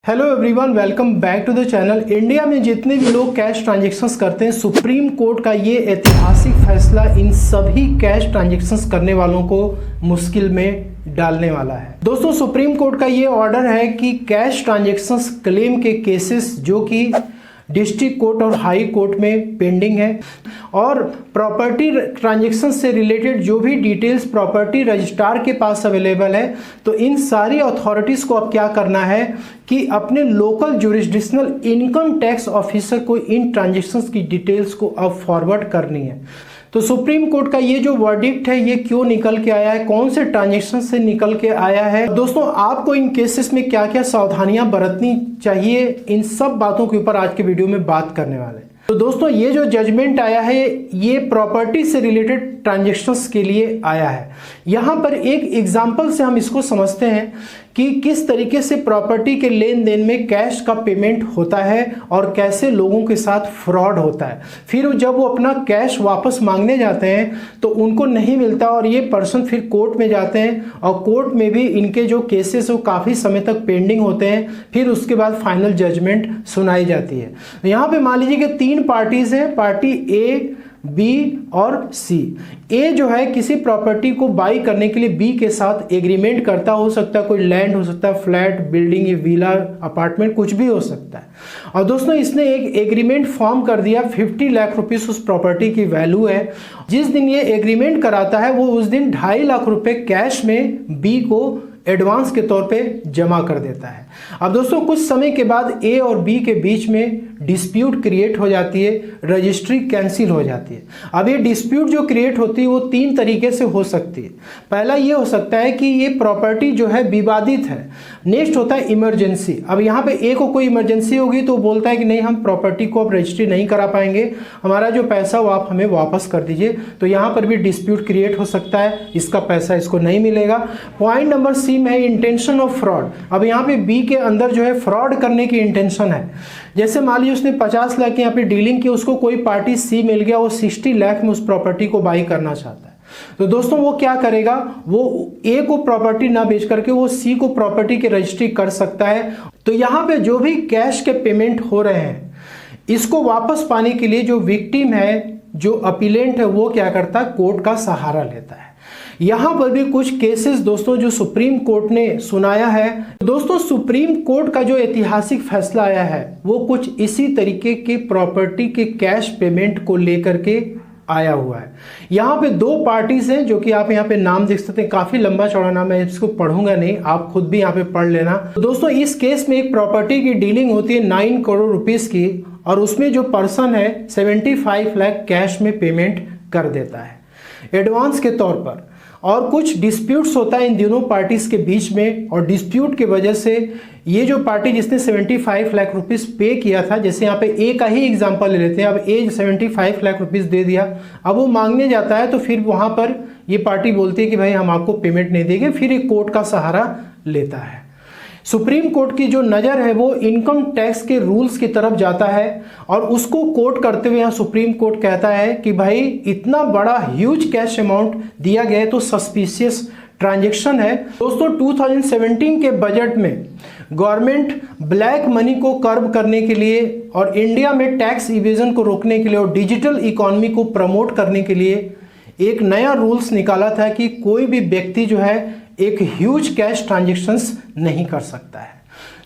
Hello everyone, welcome back to the channel. India में जितने भी लोग कैश ट्रांजैक्शंस करते हैं, सुप्रीम कोर्ट का ये ऐतिहासिक फैसला इन सभी कैश ट्रांजैक्शंस करने वालों को मुश्किल में डालने वाला है। दोस्तों, सुप्रीम कोर्ट का ये ऑर्डर है कि कैश ट्रांजैक्शंस क्लेम के केसेस जो कि डिस्ट्रिक्ट कोर्ट और हाई कोर्ट में पेंडिंग है और प्रॉपर्टी ट्रांजैक्शन से रिलेटेड जो भी डिटेल्स प्रॉपर्टी रजिस्ट्रार के पास अवेलेबल है, तो इन सारी अथॉरिटीज़ को अब क्या करना है कि अपने local jurisdictional income tax officer को इन ट्रांजैक्शंस की डिटेल्स को अब फॉरवर्ड करनी है। तो सुप्रीम कोर्ट का ये जो वर्डिक्ट है ये क्यों निकल के आया है, कौन से ट्रांजैक्शन से निकल के आया है, दोस्तों आपको इन केसेस में क्या क्या सावधानियां बरतनी चाहिए, इन सब बातों के ऊपर आज के वीडियो में बात करने वाले हैं। तो दोस्तों, ये जो जजमेंट आया है ये प्रॉपर्टी से रिलेटेड ट्रांजैक्शंस के लिए आया है। यहाँ पर एक एग्जांपल से हम इसको समझते हैं कि किस तरीके से प्रॉपर्टी के लेन देन में कैश का पेमेंट होता है और कैसे लोगों के साथ फ्रॉड होता है। फिर जब वो अपना कैश वापस मांगने जाते हैं तो उनको नहीं मिलता और ये पर्सन फिर कोर्ट में जाते हैं और कोर्ट में भी इनके जो केसेस वो काफ़ी समय तक पेंडिंग होते हैं, फिर उसके बाद फाइनल जजमेंट सुनाई जाती है। यहाँ पे मान लीजिए कि तीन पार्टीज हैं, पार्टी ए, बी और सी। ए जो है किसी प्रॉपर्टी को बाई करने के लिए बी के साथ एग्रीमेंट करता, हो सकता है कोई लैंड, हो सकता है फ्लैट, बिल्डिंग, विला, अपार्टमेंट, कुछ भी हो सकता है। और दोस्तों इसने एक एग्रीमेंट फॉर्म कर दिया, 50 लाख रुपीस उस प्रॉपर्टी की वैल्यू है। जिस दिन ये एग्रीमेंट कराता है वो उस दिन 2.5 लाख रुपए कैश में बी को एडवांस के तौर पे जमा कर देता है। अब दोस्तों कुछ समय के बाद ए और बी के बीच में डिस्प्यूट क्रिएट हो जाती है, रजिस्ट्री कैंसिल हो जाती है। अब ये डिस्प्यूट जो क्रिएट होती है वो तीन तरीके से हो सकती है। पहला ये हो सकता है कि ये प्रॉपर्टी जो है विवादित है। नेक्स्ट होता है इमरजेंसी। अब यहाँ पे ए को कोई इमरजेंसी होगी तो बोलता है कि नहीं, हम प्रॉपर्टी को अब रजिस्ट्री नहीं करा पाएंगे, हमारा जो पैसा वो आप हमें वापस कर दीजिए। तो यहाँ पर भी डिस्प्यूट क्रिएट हो सकता है, इसका पैसा इसको नहीं मिलेगा। पॉइंट नंबर सी में है इंटेंशन ऑफ फ्रॉड। अब यहाँ पे बी के अंदर जो है फ्रॉड करने की इंटेंशन है। जैसे मान लीजिए उसने 50 लाख की यहाँ पे डीलिंग की, उसको कोई पार्टी सी मिल गया, वो 60 लाख में उस प्रॉपर्टी को बाई करना चाहता है। तो दोस्तों वो क्या करेगा, वो ए को प्रॉपर्टी ना बेच करके वो सी को प्रॉपर्टी की रजिस्ट्री कर सकता है। तो यहाँ पे जो भी कैश के पेमेंट हो रहे हैं इसको वापस पाने के लिए जो विक्टिम है, जो अपीलेंट है, वो क्या करता है, कोर्ट का सहारा लेता है। यहां पर भी कुछ केसेस दोस्तों जो सुप्रीम कोर्ट ने सुनाया है। दोस्तों सुप्रीम कोर्ट का जो ऐतिहासिक फैसला आया है वो कुछ इसी तरीके के प्रॉपर्टी के कैश पेमेंट को लेकर के आया हुआ है। यहाँ पे दो पार्टीज हैं जो कि आप यहाँ पे नाम देख सकते हैं, काफी लंबा चौड़ा नाम है, इसको पढ़ूंगा नहीं, आप खुद भी यहाँ पे पढ़ लेना। तो दोस्तों इस केस में एक प्रॉपर्टी की डीलिंग होती है 9 करोड़ रुपीस की और उसमें जो पर्सन है 75 लाख कैश में पेमेंट कर देता है एडवांस के तौर पर। और कुछ डिस्प्यूट्स होता है इन दोनों पार्टीज के बीच में और डिस्प्यूट की वजह से ये जो पार्टी जिसने 75 लाख रुपीस पे किया था, जैसे यहाँ पे ए का ही एग्जांपल ले लेते हैं। अब ए 75 लाख रुपीस दे दिया, अब वो मांगने जाता है तो फिर वहाँ पर ये पार्टी बोलती है कि भाई हम आपको पेमेंट नहीं देंगे, फिर एक कोर्ट का सहारा लेता है। सुप्रीम कोर्ट की जो नज़र है वो इनकम टैक्स के रूल्स की तरफ जाता है और उसको कोट करते हुए यहाँ सुप्रीम कोर्ट कहता है कि भाई इतना बड़ा ह्यूज कैश अमाउंट दिया गया है तो सस्पिशियस ट्रांजैक्शन है। दोस्तों 2017 के बजट में गवर्नमेंट ब्लैक मनी को कर्ब करने के लिए और इंडिया में टैक्स इवेजन को रोकने के लिए और डिजिटल इकोनॉमी को प्रमोट करने के लिए एक नया रूल्स निकाला था कि कोई भी व्यक्ति जो है एक ह्यूज कैश ट्रांजैक्शंस नहीं कर सकता है।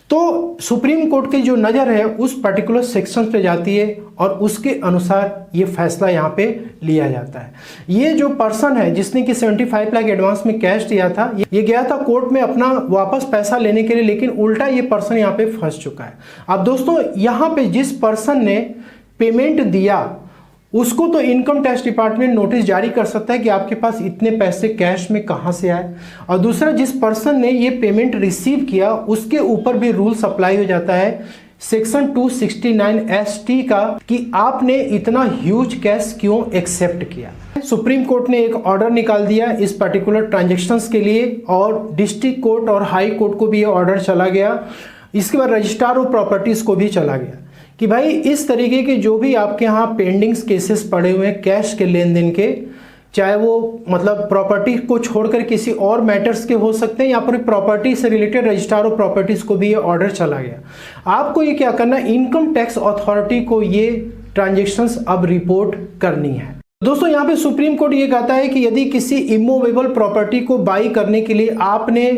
तो सुप्रीम कोर्ट की जो नज़र है उस पर्टिकुलर सेक्शन पे जाती है और उसके अनुसार ये फैसला यहाँ पे लिया जाता है। ये जो पर्सन है जिसने कि 75 लाख एडवांस में कैश दिया था, ये गया था कोर्ट में अपना वापस पैसा लेने के लिए, लेकिन उल्टा ये पर्सन यहाँ पे फंस चुका है। अब दोस्तों यहाँ पे जिस पर्सन ने पेमेंट दिया उसको तो इनकम टैक्स डिपार्टमेंट नोटिस जारी कर सकता है कि आपके पास इतने पैसे कैश में कहाँ से आए, और दूसरा जिस पर्सन ने ये पेमेंट रिसीव किया उसके ऊपर भी रूल्स अप्लाई हो जाता है सेक्शन 269 ST का कि आपने इतना ह्यूज कैश क्यों एक्सेप्ट किया। सुप्रीम कोर्ट ने एक ऑर्डर निकाल दिया इस पर्टिकुलर ट्रांजेक्शन्स के लिए और डिस्ट्रिक्ट कोर्ट और हाई कोर्ट को भी ये ऑर्डर चला गया। इसके बाद रजिस्ट्रार ऑफ प्रॉपर्टीज को भी चला गया कि भाई इस तरीके के जो भी आपके यहाँ पेंडिंग्स केसेस पड़े हुए हैं कैश के लेन देन के, चाहे वो मतलब प्रॉपर्टी को छोड़कर किसी और मैटर्स के हो सकते हैं, या फिर प्रॉपर्टी से रिलेटेड रजिस्ट्रार ऑफ प्रॉपर्टीज को भी ये ऑर्डर चला गया। आपको ये क्या करना है, इनकम टैक्स अथॉरिटी को ये ट्रांजेक्शंस अब रिपोर्ट करनी है। दोस्तों यहाँ पे सुप्रीम कोर्ट ये कहता है कि यदि किसी इमूवेबल प्रॉपर्टी को बाई करने के लिए आपने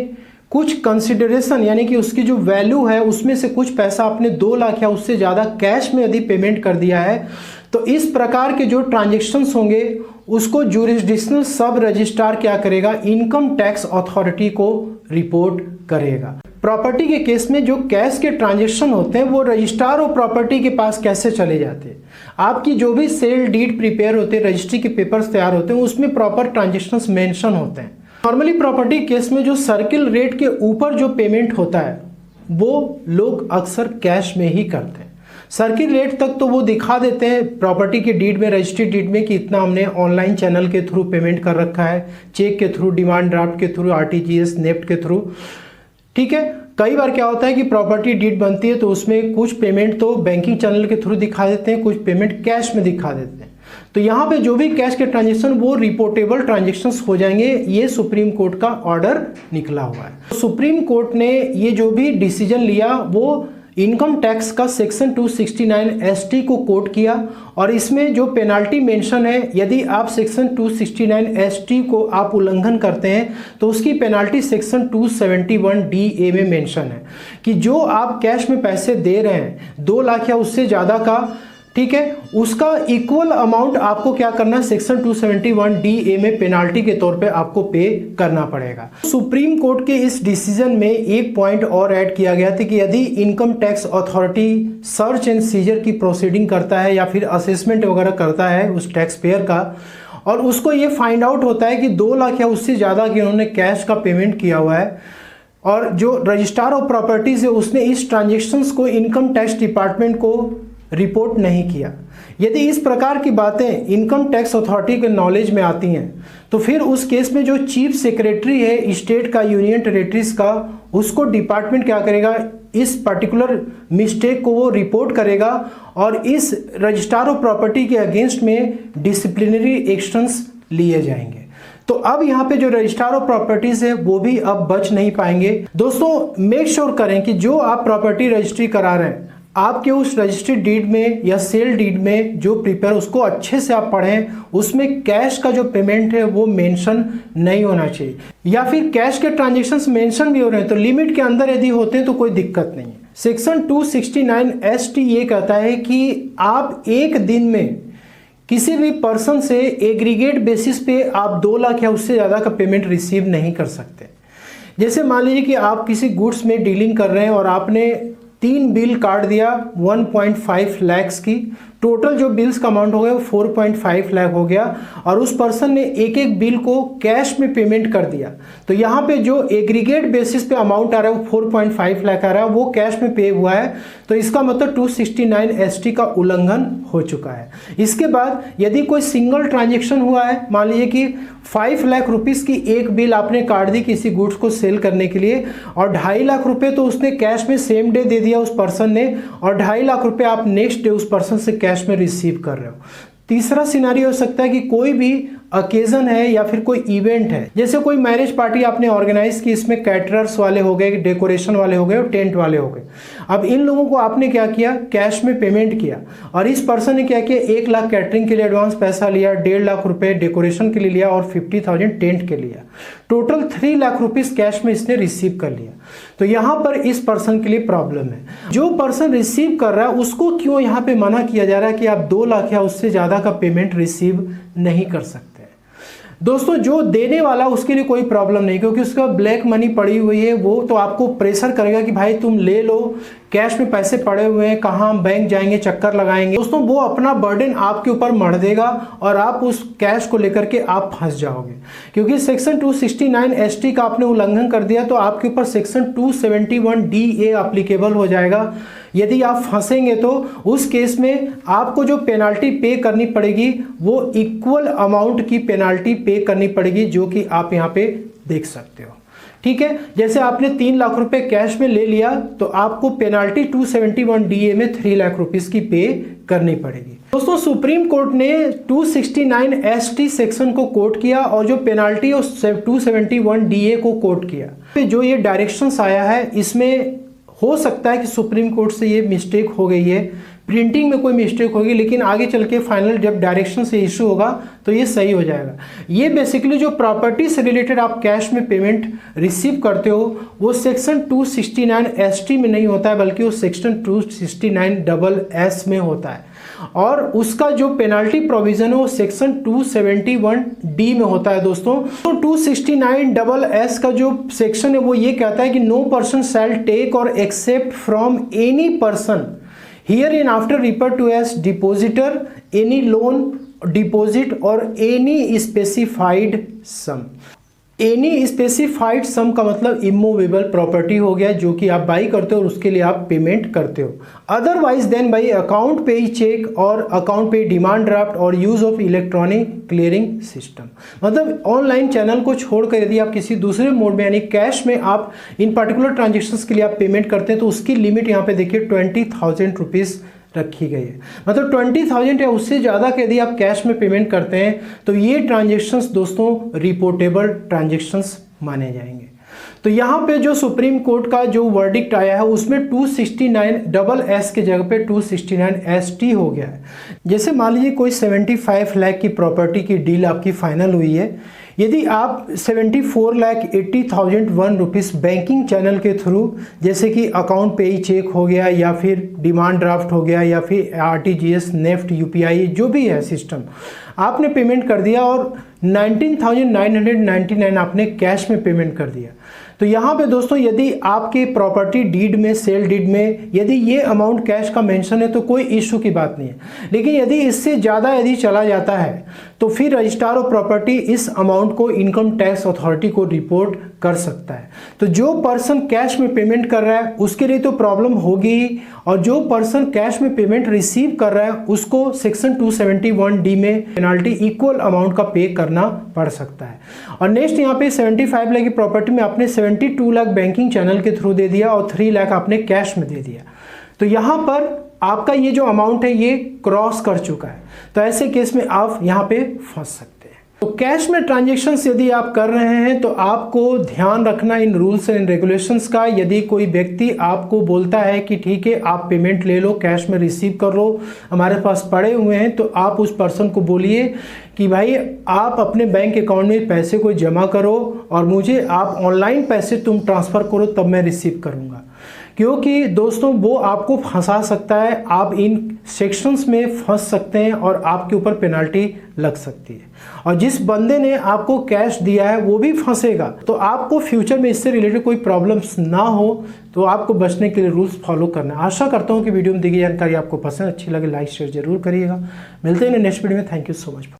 कुछ कंसिडरेशन यानी कि उसकी जो वैल्यू है उसमें से कुछ पैसा आपने 2 लाख या उससे ज़्यादा कैश में यदि पेमेंट कर दिया है, तो इस प्रकार के जो ट्रांजेक्शन्स होंगे उसको जुरिस्डिक्शनल सब रजिस्ट्रार क्या करेगा, इनकम टैक्स अथॉरिटी को रिपोर्ट करेगा। प्रॉपर्टी के केस में जो कैश के ट्रांजेक्शन होते हैं वो रजिस्ट्रार ऑफ प्रॉपर्टी के पास कैसे चले जाते हैं। आपकी जो भी सेल डीड प्रिपेयर होते हैं, रजिस्ट्री के पेपर्स तैयार होते हैं, उसमें प्रॉपर ट्रांजेक्शन्स मेंशन होते हैं। नॉर्मली प्रॉपर्टी केस में जो सर्किल रेट के ऊपर जो पेमेंट होता है वो लोग अक्सर कैश में ही करते हैं। सर्किल रेट तक तो वो दिखा देते हैं प्रॉपर्टी के डीड में, रजिस्ट्री डीड में कि इतना हमने ऑनलाइन चैनल के थ्रू पेमेंट कर रखा है, चेक के थ्रू, डिमांड ड्राफ्ट के थ्रू, आरटीजीएस, नेफ्ट के थ्रू। ठीक है, कई बार क्या होता है कि प्रॉपर्टी डीड बनती है तो उसमें कुछ पेमेंट तो बैंकिंग चैनल के थ्रू दिखा देते हैं, कुछ पेमेंट कैश में दिखा देते हैं। तो यहाँ पे जो भी कैश के ट्रांजेक्शन वो रिपोर्टेबल ट्रांजेक्शंस हो जाएंगे। ये सुप्रीम कोर्ट का ऑर्डर निकला हुआ है। सुप्रीम कोर्ट ने ये जो भी डिसीजन लिया वो इनकम टैक्स का सेक्शन 269 ST को कोट किया, और इसमें जो पेनाल्टी मेंशन है, यदि आप सेक्शन 269 ST को आप उल्लंघन करते हैं तो उसकी पेनाल्टी सेक्शन 271 DA में मेंशन है कि जो आप कैश में पैसे दे रहे हैं 2 लाख या उससे ज़्यादा का, ठीक है, उसका इक्वल अमाउंट आपको क्या करना है, सेक्शन 271 DA में पेनाल्टी के तौर पे आपको पे करना पड़ेगा। सुप्रीम कोर्ट के इस डिसीजन में एक पॉइंट और ऐड किया गया था कि यदि income tax authority search and seizure की प्रोसीडिंग करता है या फिर असेसमेंट वगैरह करता है उस टैक्स पेयर का, और उसको ये फाइंड आउट होता है कि 2 लाख या उससे ज़्यादा की उन्होंने कैश का पेमेंट किया हुआ है, और जो रजिस्ट्रार ऑफ प्रॉपर्टीज है उसने इस ट्रांजेक्शन्स को इनकम टैक्स डिपार्टमेंट को रिपोर्ट नहीं किया, यदि इस प्रकार की बातें इनकम टैक्स अथॉरिटी के नॉलेज में आती हैं तो फिर उस केस में जो चीफ सेक्रेटरी है स्टेट का, यूनियन टेरेटरीज का, उसको डिपार्टमेंट क्या करेगा, इस पर्टिकुलर मिस्टेक को वो रिपोर्ट करेगा और इस रजिस्ट्रार ऑफ प्रॉपर्टी के अगेंस्ट में डिसिप्लिनरी एक्शंस लिए जाएंगे। तो अब यहाँ पे जो रजिस्ट्रार ऑफ प्रॉपर्टीज है वो भी अब बच नहीं पाएंगे। दोस्तों मेक श्योर करें कि जो आप प्रॉपर्टी रजिस्ट्री करा रहे हैं आपके उस रजिस्ट्री डीड में या सेल डीड में जो प्रिपेयर उसको अच्छे से आप पढ़ें, उसमें कैश का जो पेमेंट है वो मेंशन नहीं होना चाहिए, या फिर कैश के ट्रांजेक्शन्स मेंशन भी हो रहे हैं तो लिमिट के अंदर यदि होते हैं तो कोई दिक्कत नहीं है। सेक्शन 269 ST ये कहता है कि आप एक दिन में किसी भी पर्सन से एग्रीगेट बेसिस पे आप 2 लाख या उससे ज़्यादा का पेमेंट रिसीव नहीं कर सकते। जैसे मान लीजिए कि आप किसी गुड्स में डीलिंग कर रहे हैं और आपने 3 बिल काट दिया 1.5 लाख की, टोटल जो बिल्स का अमाउंट हो गया वो 4.5 लाख हो गया, और उस पर्सन ने एक एक बिल को कैश में पेमेंट कर दिया, तो यहाँ पे जो एग्रीगेट बेसिस पे अमाउंट आ रहा है वो 4.5 लाख आ रहा है, वो कैश में पे हुआ है, तो इसका मतलब 269 ST का उल्लंघन हो चुका है। इसके बाद यदि कोई सिंगल ट्रांजेक्शन हुआ है, मान लीजिए कि 5 लाख रुपीज़ की एक बिल आपने काट दी किसी गुड्स को सेल करने के लिए, और 2.5 लाख रुपए तो उसने कैश में सेम डे दे दिया उस पर्सन ने, और 2.5 लाख रुपए आप नेक्स्ट डे उस पर्सन से कैश में रिसीव कर रहे हो। तीसरा सिनारियो हो सकता है कि कोई भी ओकेजन है या फिर कोई इवेंट है, जैसे कोई मैरिज पार्टी आपने ऑर्गेनाइज की, इसमें कैटरर्स वाले हो गए, डेकोरेशन वाले हो गए और टेंट वाले हो गए। अब इन लोगों को आपने क्या किया, कैश में पेमेंट किया, और इस पर्सन ने क्या किया, 1 लाख कैटरिंग के लिए एडवांस पैसा लिया, 1.5 लाख रुपए डेकोरेशन के लिए लिया और 50,000 टेंट के लिया, टोटल 3 लाख रुपीज कैश में इसने रिसीव कर लिया। तो यहाँ पर इस पर्सन के लिए प्रॉब्लम है। जो पर्सन रिसीव कर रहा है उसको क्यों यहाँ पे मना किया जा रहा है कि आप 2 लाख या उससे ज़्यादा का पेमेंट रिसीव नहीं कर सकते। दोस्तों जो देने वाला उसके लिए कोई प्रॉब्लम नहीं, क्योंकि उसका ब्लैक मनी पड़ी हुई है, वो तो आपको प्रेशर करेगा कि भाई तुम ले लो, कैश में पैसे पड़े हुए हैं, कहाँ हम बैंक जाएंगे, चक्कर लगाएंगे। दोस्तों वो अपना बर्डन आपके ऊपर मढ़ देगा और आप उस कैश को लेकर के आप फंस जाओगे, क्योंकि सेक्शन 269 ST का आपने उल्लंघन कर दिया तो आपके ऊपर सेक्शन 271 DA एप्लीकेबल हो जाएगा। यदि आप फंसेंगे तो उस केस में आपको जो पेनाल्टी पे करनी पड़ेगी वो इक्वल अमाउंट की पेनाल्टी पे करनी पड़ेगी, जो कि आप यहाँ पे देख सकते हो। ठीक है। जैसे आपने 3 लाख रुपए कैश में ले लिया तो आपको पेनाल्टी 271 DA में 3 लाख रुपीस की पे करनी पड़ेगी। दोस्तों सुप्रीम कोर्ट ने 269 ST सेक्शन को कोट किया और जो पेनाल्टी है उस 271 DA को कोट किया। जो ये डायरेक्शंस आया है इसमें हो सकता है कि सुप्रीम कोर्ट से ये मिस्टेक हो गई है, प्रिंटिंग में कोई मिस्टेक होगी, लेकिन आगे चल के फाइनल जब डायरेक्शन से इशू होगा तो ये सही हो जाएगा। ये बेसिकली जो प्रॉपर्टी से रिलेटेड आप कैश में पेमेंट रिसीव करते हो वो सेक्शन 269 ST में नहीं होता है, बल्कि वो सेक्शन 269 SS में होता है और उसका जो पेनाल्टी प्रोविजन है वो सेक्शन 271 D में होता है। दोस्तों तो 269 SS का जो सेक्शन है वो ये कहता है कि no person shall take or accept from any person herein after referred to as depositor any loan deposit or any specified sum। Any specified sum का मतलब इमूवेबल प्रॉपर्टी हो गया जो कि आप बाई करते हो और उसके लिए आप पेमेंट करते हो। अदरवाइज देन बाई अकाउंट पे चेक और अकाउंट पे डिमांड ड्राफ्ट और use of electronic clearing system, मतलब ऑनलाइन चैनल को छोड़कर यदि आप किसी दूसरे मोड में यानी कैश में आप इन पर्टिकुलर ट्रांजेक्शन्स के लिए आप पेमेंट करते हैं तो उसकी लिमिट यहाँ पे देखिए 20,000 रुपीज़ रखी गई है। मतलब 20,000 या उससे ज़्यादा के यदि आप कैश में पेमेंट करते हैं तो ये ट्रांजेक्शन्स दोस्तों रिपोर्टेबल ट्रांजेक्शन्स माने जाएंगे। तो यहाँ पे जो सुप्रीम कोर्ट का जो वर्डिक्ट आया है उसमें 269 SS के जगह पे 269 ST हो गया है। जैसे मान लीजिए कोई 75 लाख की प्रॉपर्टी की डील आपकी फाइनल हुई है, यदि आप 74,80,001 रुपीज़ बैंकिंग चैनल के थ्रू जैसे कि अकाउंट पे ही चेक हो गया या फिर डिमांड ड्राफ्ट हो गया या फिर RTGS नेफ्ट UPI जो भी है सिस्टम आपने पेमेंट कर दिया और 19,999 आपने कैश में पेमेंट कर दिया, तो यहाँ पे दोस्तों यदि आपके प्रॉपर्टी डीड में सेल डीड में यदि ये अमाउंट कैश का मेंशन है तो कोई इशू की बात नहीं है। लेकिन यदि इससे ज़्यादा यदि चला जाता है तो फिर रजिस्ट्रार ऑफ प्रॉपर्टी इस अमाउंट को इनकम टैक्स अथॉरिटी को रिपोर्ट कर सकता है। तो जो पर्सन कैश में पेमेंट कर रहा है उसके लिए तो प्रॉब्लम होगी और जो पर्सन कैश में पेमेंट रिसीव कर रहा है उसको सेक्शन 271 D में पेनाल्टी इक्वल अमाउंट का पे करना पड़ सकता है। और नेक्स्ट यहाँ पे 75 लाख की प्रॉपर्टी में आपने 72 लाख बैंकिंग चैनल के थ्रू दे दिया और 3 लाख आपने कैश में दे दिया, तो यहाँ पर आपका ये जो अमाउंट है ये क्रॉस कर चुका है, तो ऐसे केस में आप यहाँ पे फंस सकते हैं। तो कैश में ट्रांजैक्शंस यदि आप कर रहे हैं तो आपको ध्यान रखना इन रूल्स एंड रेगुलेशंस का। यदि कोई व्यक्ति आपको बोलता है कि ठीक है आप पेमेंट ले लो, कैश में रिसीव कर लो, हमारे पास पड़े हुए हैं, तो आप उस पर्सन को बोलिए कि भाई आप अपने बैंक अकाउंट में पैसे को जमा करो और मुझे आप ऑनलाइन पैसे तुम ट्रांसफ़र करो तब मैं रिसीव करूँगा। क्योंकि दोस्तों वो आपको फंसा सकता है, आप इन सेक्शंस में फंस सकते हैं और आपके ऊपर पेनाल्टी लग सकती है और जिस बंदे ने आपको कैश दिया है वो भी फंसेगा। तो आपको फ्यूचर में इससे रिलेटेड कोई प्रॉब्लम्स ना हो तो आपको बचने के लिए रूल्स फॉलो करना है। आशा करता हूँ कि वीडियो में दी गई जानकारी आपको पसंद अच्छी लगे, लाइक शेयर जरूर करिएगा। मिलते हैं नेक्स्ट वीडियो में। Thank you so much.